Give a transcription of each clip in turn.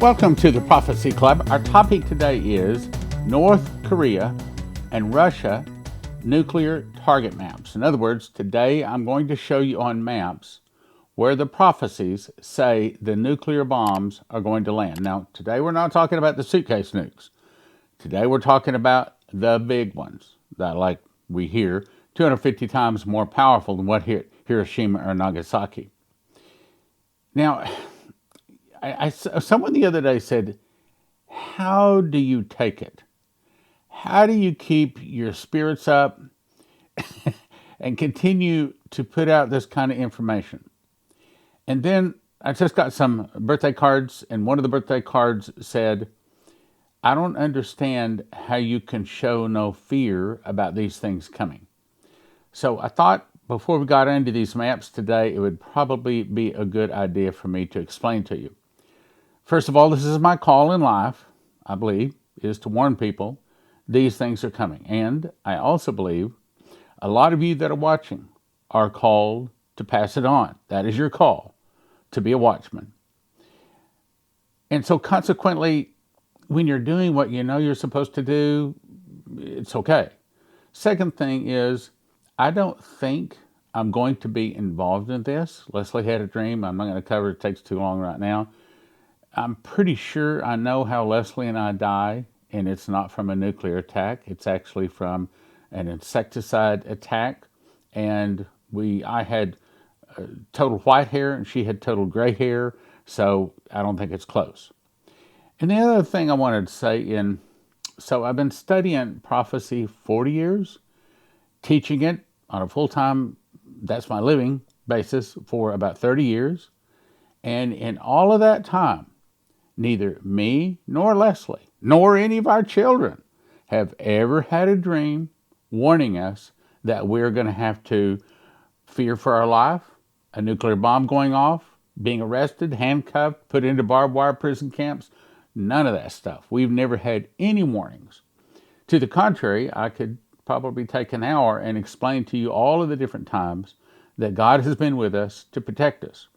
Welcome to the Prophecy Club. Our topic today is North Korea and Russia nuclear target maps. In other words, today I'm going to show you on maps where the prophecies say the nuclear bombs are going to land. Now, today we're not talking about the suitcase nukes. Today we're talking about the big ones that, like we hear, 250 times more powerful than what hit Hiroshima or Nagasaki. Now, someone the other day said, how do you take it? How do you keep your spirits up and continue to put out this kind of information? And then I just got some birthday cards, and one of the birthday cards said, I don't understand how you can show no fear about these things coming. So I thought before we got into these maps today, it would probably be a good idea for me to explain to you. First of all, this is my call in life, I believe, is to warn people these things are coming. And I also believe a lot of you that are watching are called to pass it on. That is your call, to be a watchman. And so consequently, when you're doing what you know you're supposed to do, it's okay. Second thing is, I don't think I'm going to be involved in this. Leslie had a dream. I'm not going to cover it. It takes too long right now. I'm pretty sure I know how Leslie and I die, and it's not from a nuclear attack. It's actually from an insecticide attack. And I had total white hair, and she had total gray hair, so I don't think it's close. And the other thing I wanted to say so I've been studying prophecy 40 years, teaching it on a full-time, that's my living basis, for about 30 years. And in all of that time, neither me nor Leslie, nor any of our children have ever had a dream warning us that we're going to have to fear for our life, a nuclear bomb going off, being arrested, handcuffed, put into barbed wire prison camps. None of that stuff. We've never had any warnings. To the contrary, I could probably take an hour and explain to you all of the different times that God has been with us to protect us.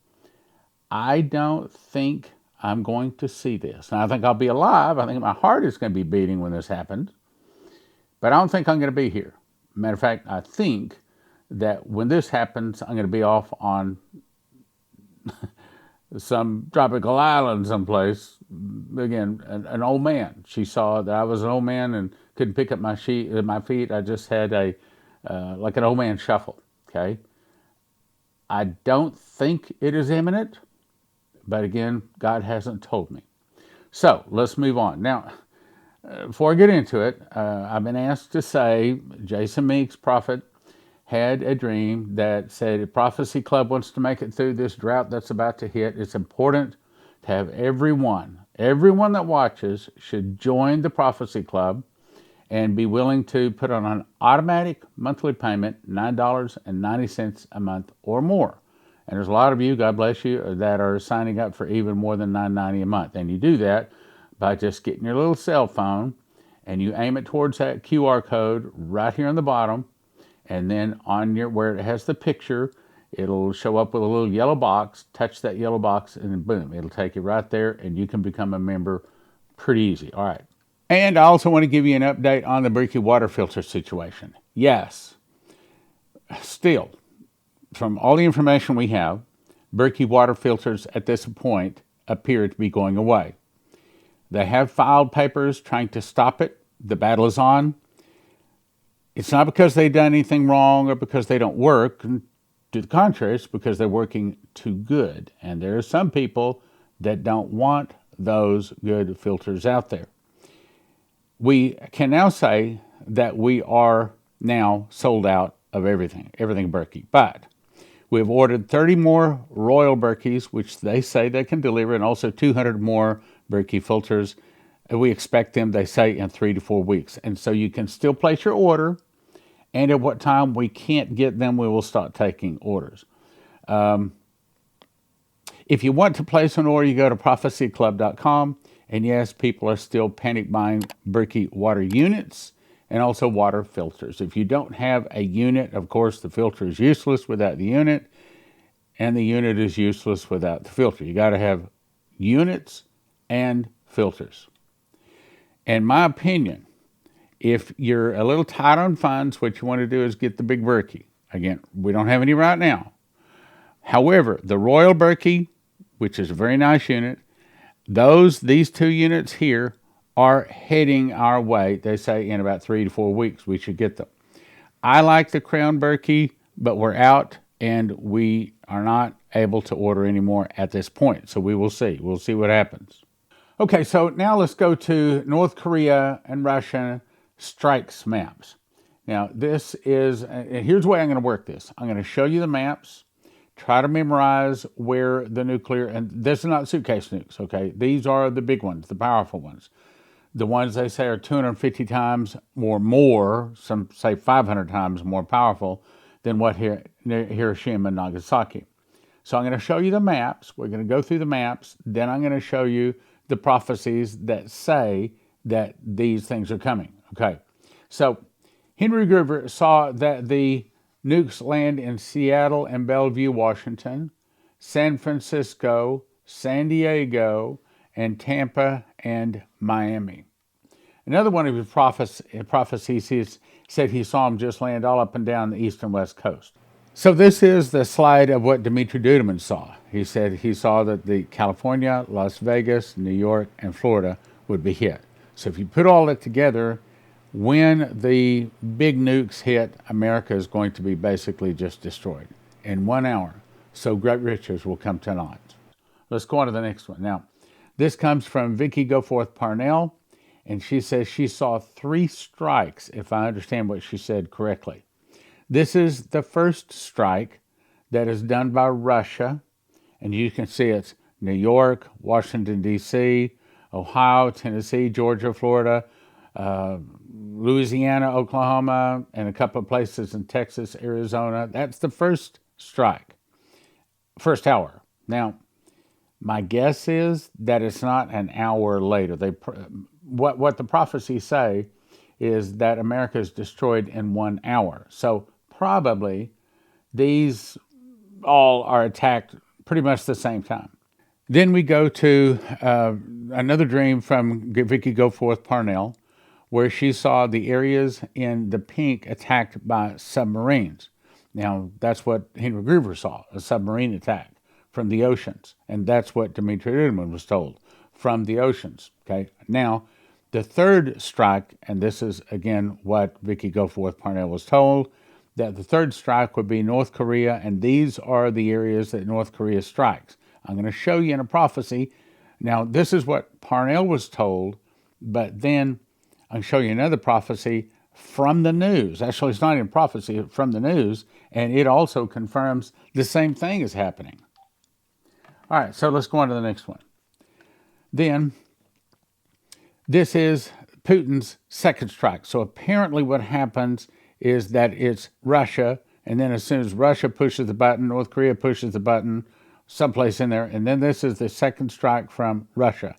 I don't think I'm going to see this. And I think I'll be alive. I think my heart is going to be beating when this happens. But I don't think I'm going to be here. Matter of fact, I think that when this happens, I'm going to be off on some tropical island someplace. Again, an old man. She saw that I was an old man and couldn't pick up my feet. I just had like an old man shuffle. Okay. I don't think it is imminent. But again, God hasn't told me. So let's move on. Now, before I get into it, I've been asked to say, Jason Meeks, prophet, had a dream that said a prophecy club wants to make it through this drought that's about to hit. It's important to have everyone that watches should join the prophecy club and be willing to put on an automatic monthly payment, $9.90 a month or more. And there's a lot of you, God bless you, that are signing up for even more than $9.90 a month. And you do that by just getting your little cell phone and you aim it towards that QR code right here on the bottom. And then on where it has the picture, it'll show up with a little yellow box. Touch that yellow box and boom, it'll take you right there and you can become a member pretty easy. All right. And I also want to give you an update on the Berkey water filter situation. Yes, still, from all the information we have, Berkey water filters at this point appear to be going away. They have filed papers trying to stop it. The battle is on. It's not because they've done anything wrong or because they don't work. To the contrary, it's because they're working too good. And there are some people that don't want those good filters out there. We can now say that we are now sold out of everything Berkey. But we've ordered 30 more Royal Berkeys, which they say they can deliver, and also 200 more Berkey filters. We expect them, they say, in 3 to 4 weeks. And so you can still place your order, and at what time we can't get them, we will start taking orders. If you want to place an order, you go to prophecyclub.com. And yes, people are still panic buying Berkey water units and also water filters. If you don't have a unit, of course, the filter is useless without the unit, and the unit is useless without the filter. You got to have units and filters. In my opinion, if you're a little tight on funds, what you want to do is get the big Berkey. Again, we don't have any right now. However, the Royal Berkey, which is a very nice unit, these two units here are heading our way. They say in about 3 to 4 weeks we should get them. I like the Crown Berkey, but we're out and we are not able to order anymore at this point. So we will see. We'll see what happens. Okay, so now let's go to North Korea and Russia strikes maps. Now this is, and here's the way I'm going to work this. I'm going to show you the maps. Try to memorize where the nuclear, and this is not suitcase nukes, okay? These are the big ones, the powerful ones. The ones they say are 250 times or more, some say 500 times more powerful than what Hiroshima and Nagasaki. So I'm going to show you the maps. We're going to go through the maps. Then I'm going to show you the prophecies that say that these things are coming, okay? So Henry Gruver saw that the nukes land in Seattle and Bellevue, Washington, San Francisco, San Diego, and Tampa and Miami. Another one of his prophecies said he saw them just land all up and down the east and west coast. So this is the slide of what Dumitru Duduman saw. He said he saw that the California, Las Vegas, New York, and Florida would be hit. So if you put all that together, when the big nukes hit, America is going to be basically just destroyed in 1 hour. So great riches will come to naught. Let's go on to the next one. Now, this comes from Vicky Goforth Parnell, and she says she saw 3 strikes, if I understand what she said correctly. This is the first strike that is done by Russia, and you can see it's New York, Washington, D.C., Ohio, Tennessee, Georgia, Florida, Louisiana, Oklahoma, and a couple of places in Texas, Arizona. That's the first strike, first hour. Now, my guess is that it's not an hour later. What the prophecies say is that America is destroyed in 1 hour. So probably these all are attacked pretty much the same time. Then we go to another dream from Vicky Goforth Parnell, where she saw the areas in the pink attacked by submarines. Now, that's what Henry Gruver saw, a submarine attack from the oceans. And that's what Dumitru Duduman was told, from the oceans. Okay. Now, the third strike, and this is, again, what Vicky Goforth Parnell was told, that the third strike would be North Korea, and these are the areas that North Korea strikes. I'm going to show you in a prophecy. Now, this is what Parnell was told, but then I'll show you another prophecy from the news. Actually, it's not in prophecy, it's from the news, and it also confirms the same thing is happening. All right, so let's go on to the next one. Then, this is Putin's second strike. So apparently what happens is that it's Russia, and then as soon as Russia pushes the button, North Korea pushes the button, someplace in there, and then this is the second strike from Russia,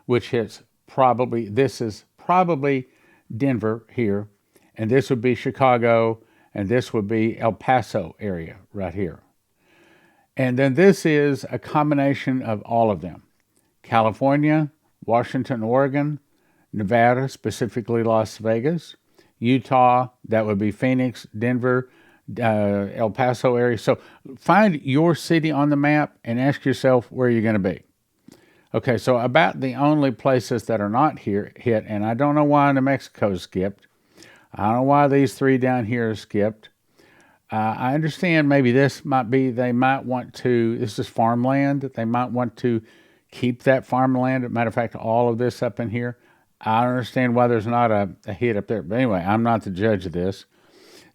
which hits probably, this is probably Denver here, and this would be Chicago, and this would be El Paso area right here. And then this is a combination of all of them. California, Washington, Oregon, Nevada, specifically Las Vegas, Utah, that would be Phoenix, Denver, El Paso area. So find your city on the map and ask yourself where you're going to be. Okay, so about the only places that are not here hit, and I don't know why New Mexico skipped. I don't know why these 3 down here skipped. I understand maybe this might be, they might want to, this is farmland, they might want to keep that farmland. As a matter of fact, all of this up in here. I understand why there's not a hit up there. But anyway, I'm not the judge of this.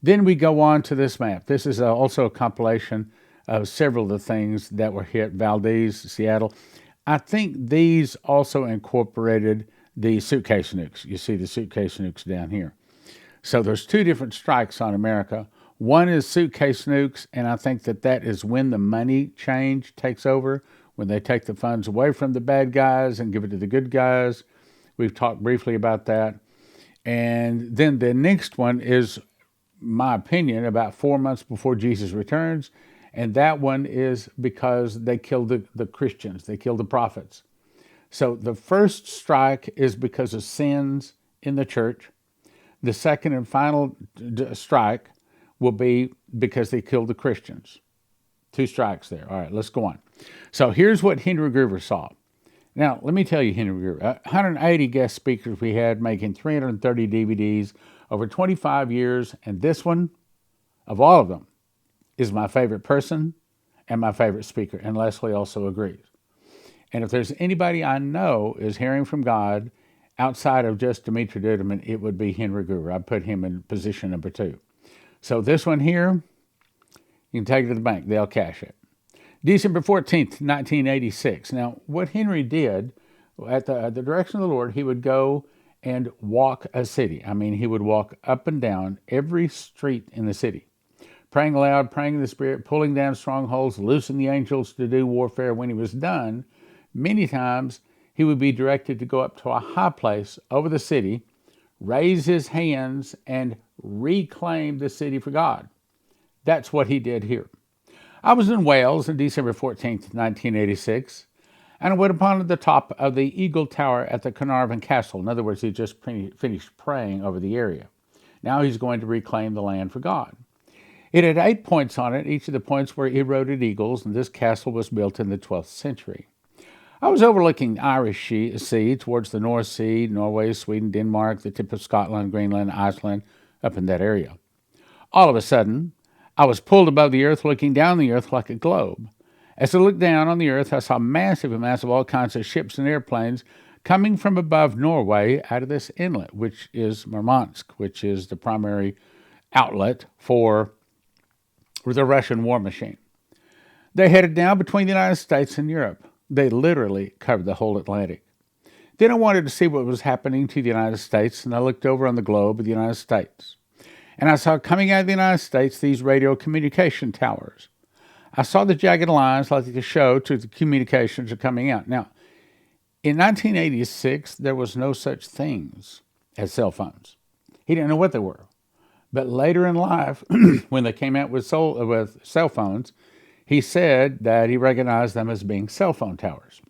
Then we go on to this map. This is also a compilation of several of the things that were hit. Valdez, Seattle. I think these also incorporated the suitcase nukes. You see the suitcase nukes down here. So there's 2 different strikes on America. One is suitcase nukes, and I think that is when the money change takes over, when they take the funds away from the bad guys and give it to the good guys. We've talked briefly about that. And then the next one is, my opinion, about 4 months before Jesus returns. And that one is because they killed the Christians. They killed the prophets. So the first strike is because of sins in the church. The second and final strike will be because they killed the Christians. 2 strikes there. All right, let's go on. So here's what Henry Gruver saw. Now, let me tell you, Henry Gruver, 180 guest speakers we had, making 330 DVDs over 25 years, and this one, of all of them, is my favorite person and my favorite speaker, and Leslie also agrees. And if there's anybody I know is hearing from God outside of just Dumitru Duduman, it would be Henry Gruver. I'd put him in position number 2. So this one here, you can take it to the bank. They'll cash it. December 14th, 1986. Now, what Henry did, at the direction of the Lord, he would go and walk a city. I mean, he would walk up and down every street in the city, praying aloud, praying in the Spirit, pulling down strongholds, loosing the angels to do warfare. When he was done, many times he would be directed to go up to a high place over the city, raise his hands, and reclaim the city for God. That's what he did here. I was in Wales on December 14th, 1986, and I went upon the top of the Eagle Tower at the Carnarvon Castle. In other words, he just finished praying over the area. Now he's going to reclaim the land for God. It had 8 points on it. Each of the points were eroded eagles, and this castle was built in the 12th century. I was overlooking the Irish Sea towards the North Sea, Norway, Sweden, Denmark, the tip of Scotland, Greenland, Iceland, up in that area. All of a sudden, I was pulled above the earth, looking down the earth like a globe. As I looked down on the earth, I saw massive amounts of all kinds of ships and airplanes coming from above Norway out of this inlet, which is Murmansk, which is the primary outlet for the Russian war machine. They headed down between the United States and Europe. They literally covered the whole Atlantic. Then I wanted to see what was happening to the United States, and I looked over on the globe of the United States. And I saw coming out of the United States these radio communication towers. I saw the jagged lines like the show to the communications are coming out. Now, in 1986, there was no such things as cell phones. He didn't know what they were. But later in life, when they came out with cell phones, he said that he recognized them as being cell phone towers.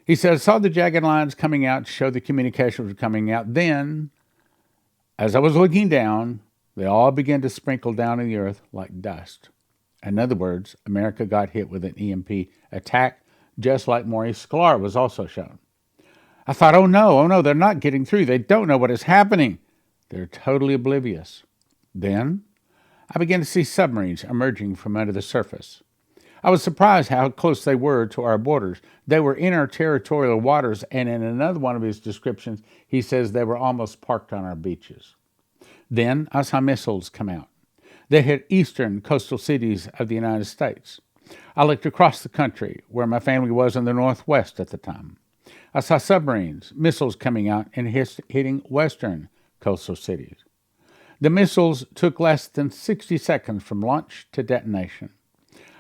He said, I saw the jagged lines coming out to show the communications were coming out. Then, as I was looking down, they all began to sprinkle down in the earth like dust. In other words, America got hit with an EMP attack, just like Maurice Sklar was also shown. I thought, oh no, they're not getting through. They don't know what is happening. They're totally oblivious. Then, I began to see submarines emerging from under the surface. I was surprised how close they were to our borders. They were in our territorial waters, and in another one of his descriptions, he says they were almost parked on our beaches. Then I saw missiles come out. They hit eastern coastal cities of the United States. I looked across the country, where my family was in the Northwest at the time. I saw submarines, missiles coming out and hitting western coastal cities. The missiles took less than 60 seconds from launch to detonation.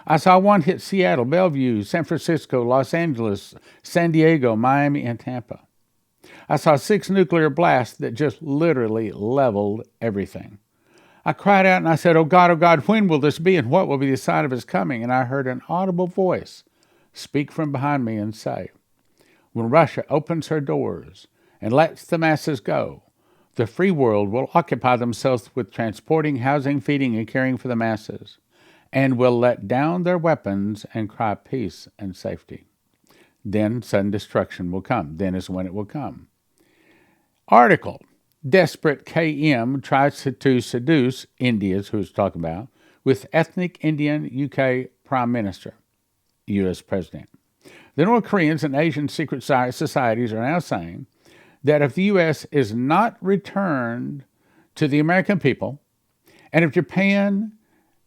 I saw one hit Seattle, Bellevue, San Francisco, Los Angeles, San Diego, Miami, and Tampa. I saw 6 nuclear blasts that just literally leveled everything. I cried out and I said, oh God, when will this be and what will be the sign of his coming? And I heard an audible voice speak from behind me and say, when Russia opens her doors and lets the masses go, the free world will occupy themselves with transporting, housing, feeding, and caring for the masses, and will let down their weapons and cry peace and safety. Then sudden destruction will come. Then is when it will come. Article. Desperate KM tries to seduce India's, who's talking about, with ethnic Indian UK Prime Minister, U.S. President. The North Koreans and Asian secret societies are now saying that if the U.S. is not returned to the American people, and if Japan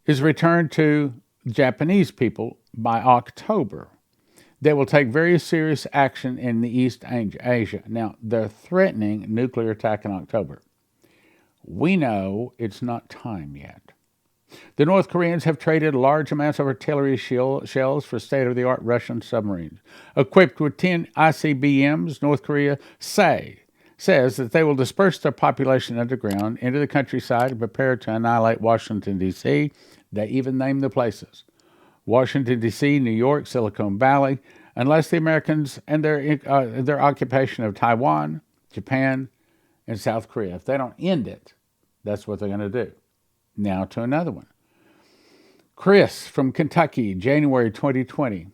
is returned to Japanese people by October, they will take very serious action in the East Asia. Now, they're threatening nuclear attack in October. We know it's not time yet. The North Koreans have traded large amounts of artillery shells for state-of-the-art Russian submarines. Equipped with 10 ICBMs, North Korea says that they will disperse their population underground into the countryside and prepare to annihilate Washington, D.C. They even named the places. Washington, D.C., New York, Silicon Valley, unless the Americans and their occupation of Taiwan, Japan, and South Korea, if they don't end it, that's what they're going to do. Now to another one. Chris from Kentucky, January 2020.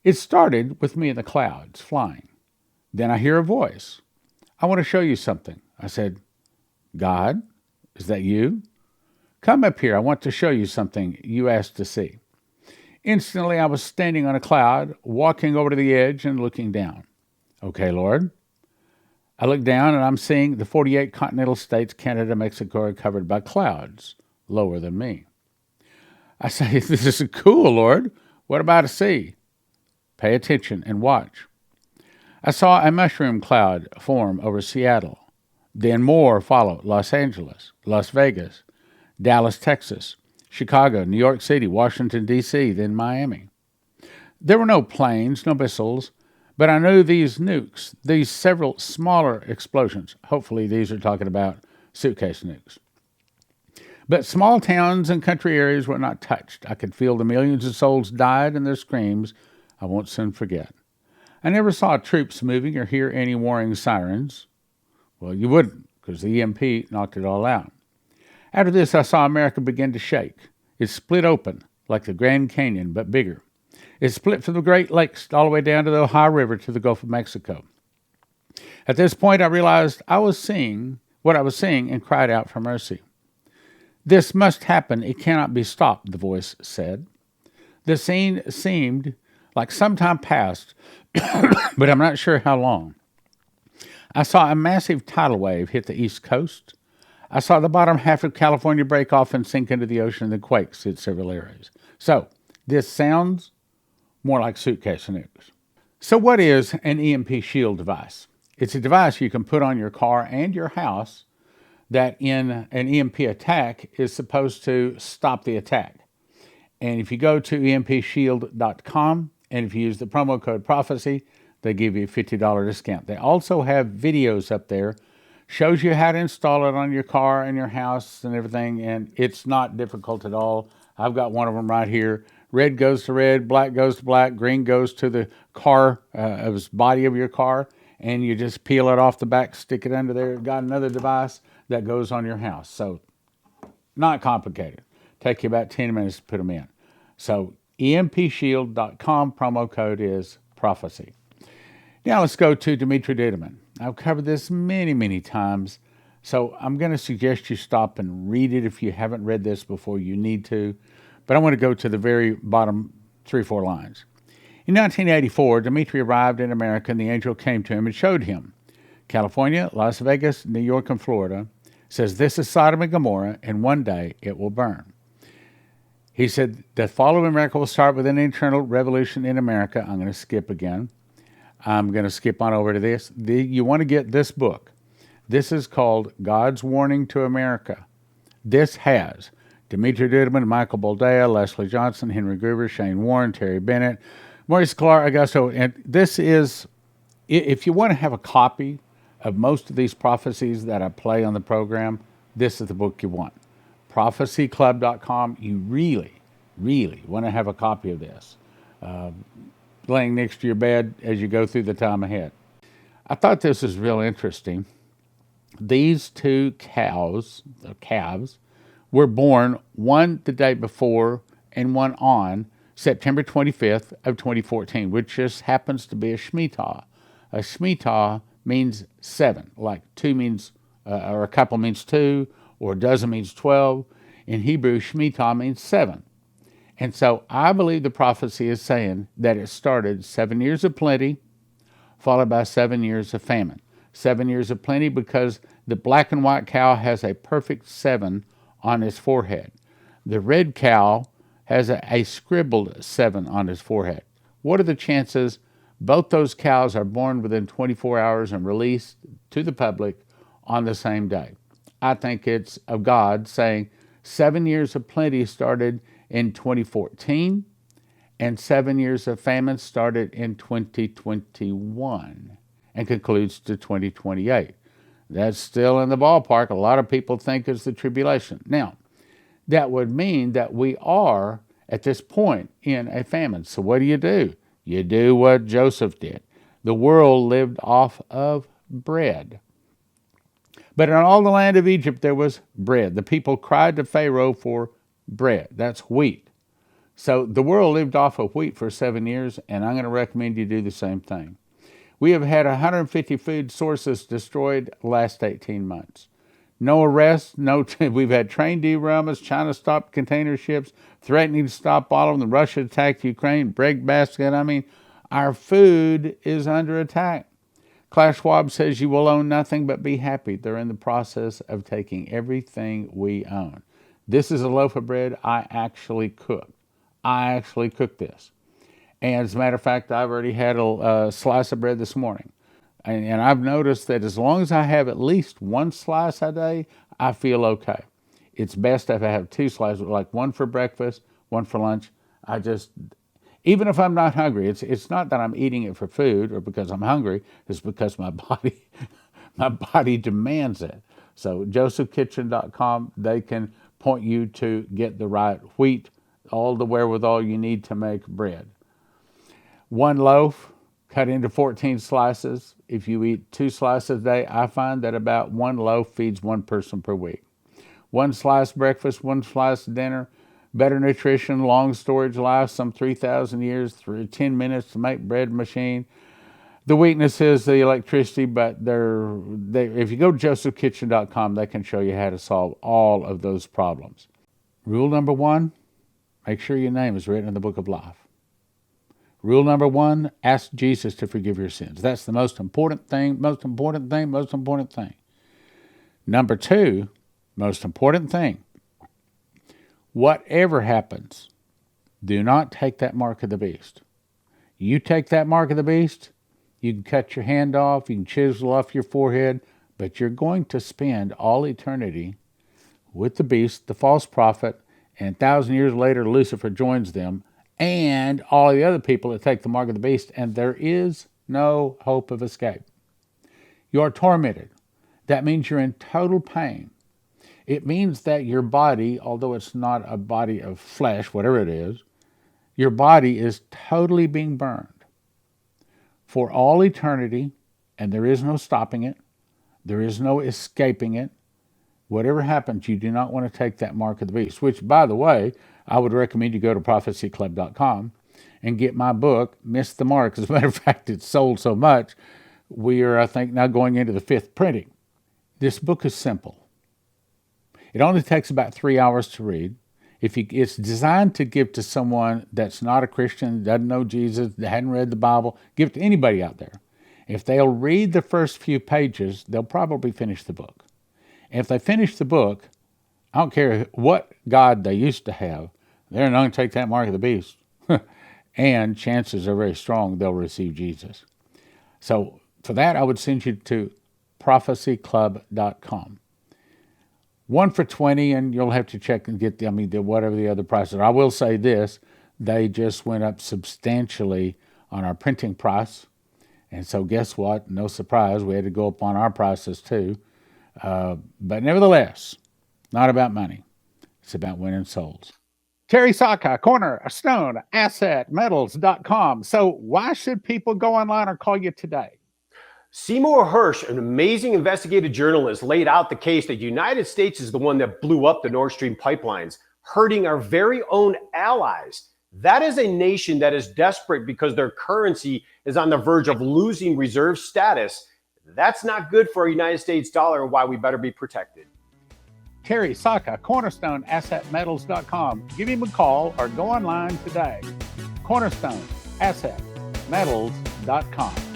It started with me in the clouds, flying. Then I hear a voice. I want to show you something. I said, God, is that you? Come up here. I want to show you something you asked to see. Instantly, I was standing on a cloud, walking over to the edge and looking down. Okay, Lord. I look down and I'm seeing the 48 continental states, Canada, Mexico, are covered by clouds, lower than me. I say, this is cool, Lord. What about a sea? Pay attention and watch. I saw a mushroom cloud form over Seattle. Then more followed: Los Angeles, Las Vegas, Dallas, Texas, Chicago, New York City, Washington, D.C., then Miami. There were no planes, no missiles, but I knew these nukes, these several smaller explosions. Hopefully these are talking about suitcase nukes. But small towns and country areas were not touched. I could feel the millions of souls died and their screams I won't soon forget. I never saw troops moving or hear any warning sirens. Well, you wouldn't, because the EMP knocked it all out. After this, I saw America begin to shake. It split open, like the Grand Canyon, but bigger. It split from the Great Lakes all the way down to the Ohio River to the Gulf of Mexico. At this point, I realized I was seeing what I was seeing and cried out for mercy. This must happen. It cannot be stopped, the voice said. The scene seemed like some time passed, but I'm not sure how long. I saw a massive tidal wave hit the East Coast. I saw the bottom half of California break off and sink into the ocean, and the quakes hit several areas. So, this sounds more like suitcase nukes. So what is an EMP Shield device? It's a device you can put on your car and your house that in an EMP attack is supposed to stop the attack. And if you go to EMPShield.com and if you use the promo code Prophecy, they give you a $50 discount. They also have videos up there, shows you how to install it on your car and your house and everything, and it's not difficult at all. I've got one of them right here. Red goes to red, black goes to black, green goes to the car, body of your car, and you just peel it off the back, stick it under there. Got another device that goes on your house. So, not complicated. Take you about 10 minutes to put them in. So, EMPShield.com, promo code is Prophecy. Now let's go to Dumitru Duduman. I've covered this many, many times, so I'm going to suggest you stop and read it if you haven't read this before. You need to, but I want to go to the very bottom 3-4 lines. In 1984, Dumitru arrived in America, and the angel came to him and showed him California, Las Vegas, New York, and Florida. Says, this is Sodom and Gomorrah, and one day it will burn. He said, the fall of America will start with an internal revolution in America. I'm going to skip again. I'm going to skip on over to this. You want to get this book. This is called God's Warning to America. This has Dumitru Duduman, Michael Boldea, Leslie Johnson, Henry Gruber, Shane Warren, Terry Bennett, Maurice Clark, Augusto. And this is, if you want to have a copy of most of these prophecies that I play on the program, this is the book you want. ProphecyClub.com. You really, really want to have a copy of this. Laying next to your bed as you go through the time ahead. I thought this was real interesting. These two calves, were born, one the day before and one on September 25th of 2014, which just happens to be a Shemitah. A Shemitah means 7, like 2 means, or a couple means 2, or a dozen means 12. In Hebrew, Shemitah means 7. And so I believe the prophecy is saying that it started 7 years of plenty, followed by 7 years of famine. 7 years of plenty because the black and white cow has a perfect 7 on his forehead. The red cow has a scribbled 7 on his forehead. What are the chances both those cows are born within 24 hours and released to the public on the same day? I think it's of God saying 7 years of plenty started in 2014, and 7 years of famine started in 2021 and concludes to 2028. That's still in the ballpark. A lot of people think it's the tribulation. Now, that would mean that we are, at this point, in a famine. So what do? You do what Joseph did. The world lived off of bread. But in all the land of Egypt there was bread. The people cried to Pharaoh for bread. That's wheat. So the world lived off of wheat for 7 years, and I'm going to recommend you do the same thing. We have had 150 food sources destroyed the last 18 months. No arrests, we've had train derailments, China stopped container ships, threatening to stop all of them, Russia attacked Ukraine, breadbasket. I mean, our food is under attack. Klaus Schwab says you will own nothing but be happy. They're in the process of taking everything we own. This is a loaf of bread I actually cooked. I actually cooked this. And as a matter of fact, I've already had a slice of bread this morning. And I've noticed that as long as I have at least one slice a day, I feel okay. It's best if I have 2 slices, like one for breakfast, one for lunch. Even if I'm not hungry, it's not that I'm eating it for food or because I'm hungry. It's because my body demands it. So josephkitchen.com, they can point you to get the right wheat, all the wherewithal you need to make bread. 1 loaf cut into 14 slices. If you eat 2 slices a day, I find that about 1 loaf feeds 1 person per week. 1 slice breakfast, 1 slice dinner. Better nutrition, long storage life, some 3,000 years, 10 minutes to make bread machine. The weakness is the electricity, but if you go to josephkitchen.com, they can show you how to solve all of those problems. Rule number 1, make sure your name is written in the book of life. Rule number 1, ask Jesus to forgive your sins. That's the most important thing. Number 2, most important thing, whatever happens, do not take that mark of the beast. You take that mark of the beast, you can cut your hand off, you can chisel off your forehead, but you're going to spend all eternity with the beast, the false prophet, and 1,000 years later Lucifer joins them, and all the other people that take the mark of the beast, and there is no hope of escape. You're tormented. That means you're in total pain. It means that your body, although it's not a body of flesh, whatever it is, your body is totally being burned for all eternity, and there is no stopping it. There is no escaping it. Whatever happens, you do not want to take that mark of the beast, which, by the way, I would recommend you go to prophecyclub.com and get my book, Miss the Mark. As a matter of fact, it's sold so much, we are, I think, now going into the 5th printing. This book is simple. It only takes about 3 hours to read. It's designed to give to someone that's not a Christian, doesn't know Jesus, that hadn't read the Bible. Give it to anybody out there. If they'll read the first few pages, they'll probably finish the book. And if they finish the book, I don't care what God they used to have, they're not going to take that mark of the beast. And chances are very strong they'll receive Jesus. So for that, I would send you to prophecyclub.com. 1 for $20, and you'll have to check and get whatever the other prices are. I will say this, they just went up substantially on our printing price. And so guess what? No surprise, we had to go up on our prices too. But nevertheless, not about money. It's about winning souls. Terry Saka, Cornerstone Asset Metals.com. So why should people go online or call you today? Seymour Hersh, an amazing investigative journalist, laid out the case that the United States is the one that blew up the Nord Stream pipelines, hurting our very own allies. That is a nation that is desperate because their currency is on the verge of losing reserve status. That's not good for our United States dollar, and why we better be protected. Terry Saka, CornerstoneAssetMetals.com. Give him a call or go online today. CornerstoneAssetMetals.com.